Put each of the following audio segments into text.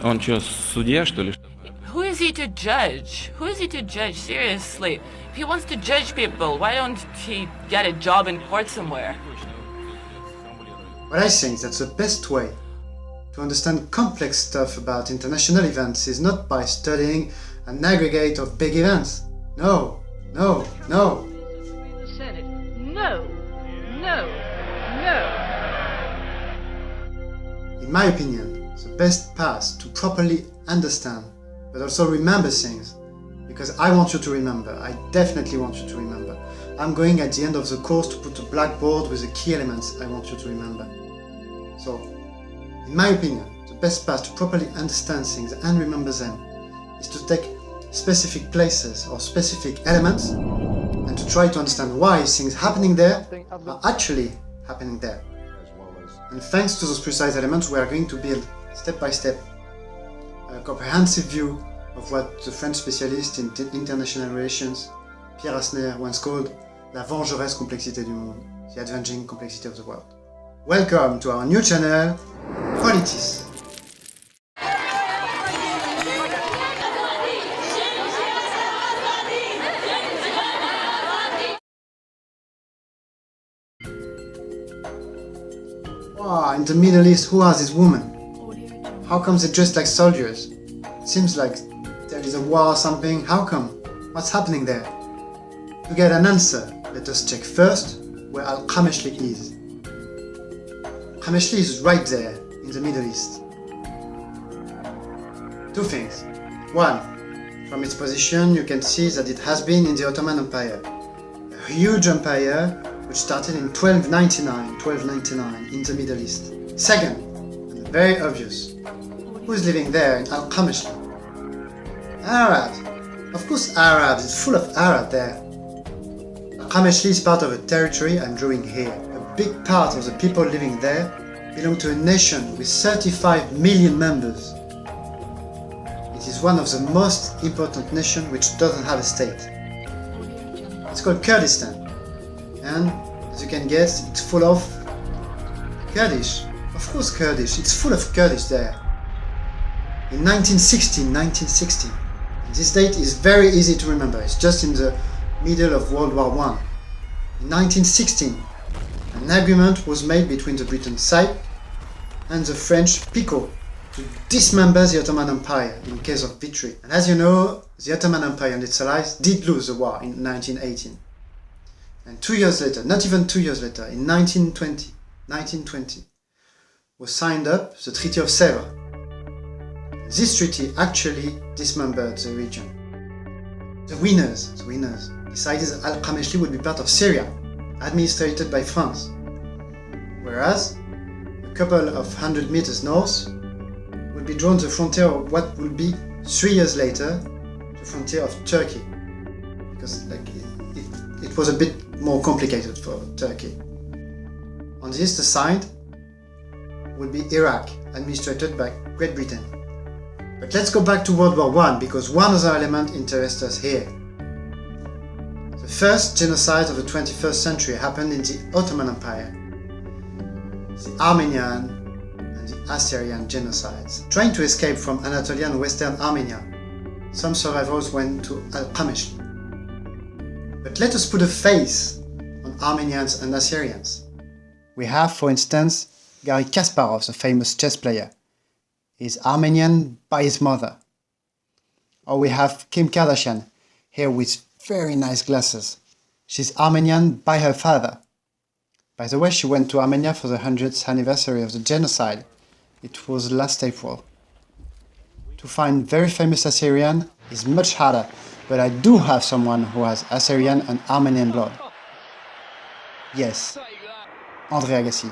Он что, судья, что ли? Who is he to judge? Who is he to judge? Seriously. If he wants to judge people, why don't he get a job in court somewhere? What I think that the best way to understand complex stuff about international events is not by studying an aggregate of big events. No, no, no. The Senate. No, no, no. In my opinion, the best path to properly understand, but also remember things, because I want you to remember, I definitely want you to remember. I'm going at the end of the course to put a blackboard with the key elements I want you to remember. So, in my opinion, the best path to properly understand things and remember them is to take specific places or specific elements and to try to understand why things happening there are actually happening there. And thanks to those precise elements, we are going to build step by step a comprehensive view of what the French specialist in international relations, Pierre Asner, once called la vengeresse complexité du monde, the avenging complexity of the world. Welcome to our new channel, Qualities. Wow, in the Middle East, who are these women? How come they dress like soldiers? It seems like there is a war or something. How come? What's happening there? To get an answer, let us check first where Kameshli is. Kameshli is right there in the Middle East. Two things. One, from its position you can see that it has been in the Ottoman Empire. A huge empire which started in 1299 in the Middle East. Second, and very obvious, who is living there in Qamishli? Arabs. Of course Arabs, it's full of Arabs there. Kameshli is part of a territory I'm drawing here. A big part of the people living there belong to a nation with 35 million members. It is one of the most important nations which doesn't have a state. It's called Kurdistan. And as you can guess, it's full of Kurdish. Of course Kurdish, it's full of Kurdish there. In 1960, this date is very easy to remember, it's just in the middle of World War I. In 1916, an agreement was made between the British side and the French picot to dismember the Ottoman Empire in case of victory. And as you know, the Ottoman Empire and its allies did lose the war in 1918. And 2 years later, not even 2 years later, in 1920, was signed up the Treaty of Sèvres. This treaty actually dismembered the region. The winners decided that Al-Kameshli would be part of Syria, administered by France, whereas a couple of 100 meters north would be drawn the frontier of what would be 3 years later the frontier of Turkey, because it was a bit more complicated for Turkey. On the eastern side would be Iraq, administered by Great Britain. But let's go back to World War I, because one other element interests us here. The first genocide of the 21st century happened in the Ottoman Empire. The Armenian and the Assyrian genocides. Trying to escape from Anatolian Western Armenia, some survivors went to Al-Kameshli. But let us put a face on Armenians and Assyrians. We have, for instance, Garry Kasparov, the famous chess player. He is Armenian by his mother. Or we have Kim Kardashian, here with very nice glasses. She's Armenian by her father. By the way, she went to Armenia for the 100th anniversary of the genocide. It was last April. To find very famous Assyrian is much harder, but I do have someone who has Assyrian and Armenian blood. Yes, André Agassi.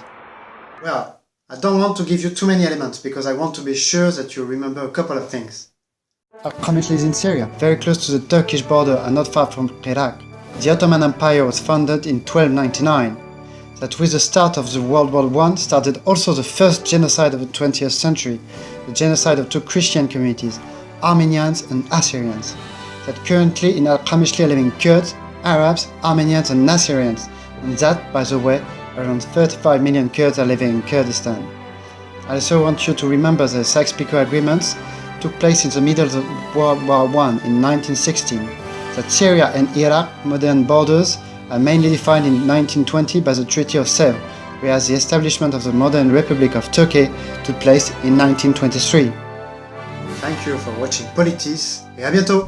Well, I don't want to give you too many elements because I want to be sure that you remember a couple of things. Kameshli is in Syria, very close to the Turkish border and not far from Iraq. The Ottoman Empire was founded in 1299. That with the start of the World War I started also the first genocide of the 20th century, the genocide of two Christian communities, Armenians and Assyrians. That currently in Al-Kameshli are living Kurds, Arabs, Armenians and Assyrians, and that, by the way, around 35 million Kurds are living in Kurdistan. I also want you to remember the Sykes-Picot agreements took place in the middle of World War I in 1916, that Syria and Iraq modern borders are mainly defined in 1920 by the Treaty of Sèvres, whereas the establishment of the modern Republic of Turkey took place in 1923. Thank you for watching Politis, et à bientôt!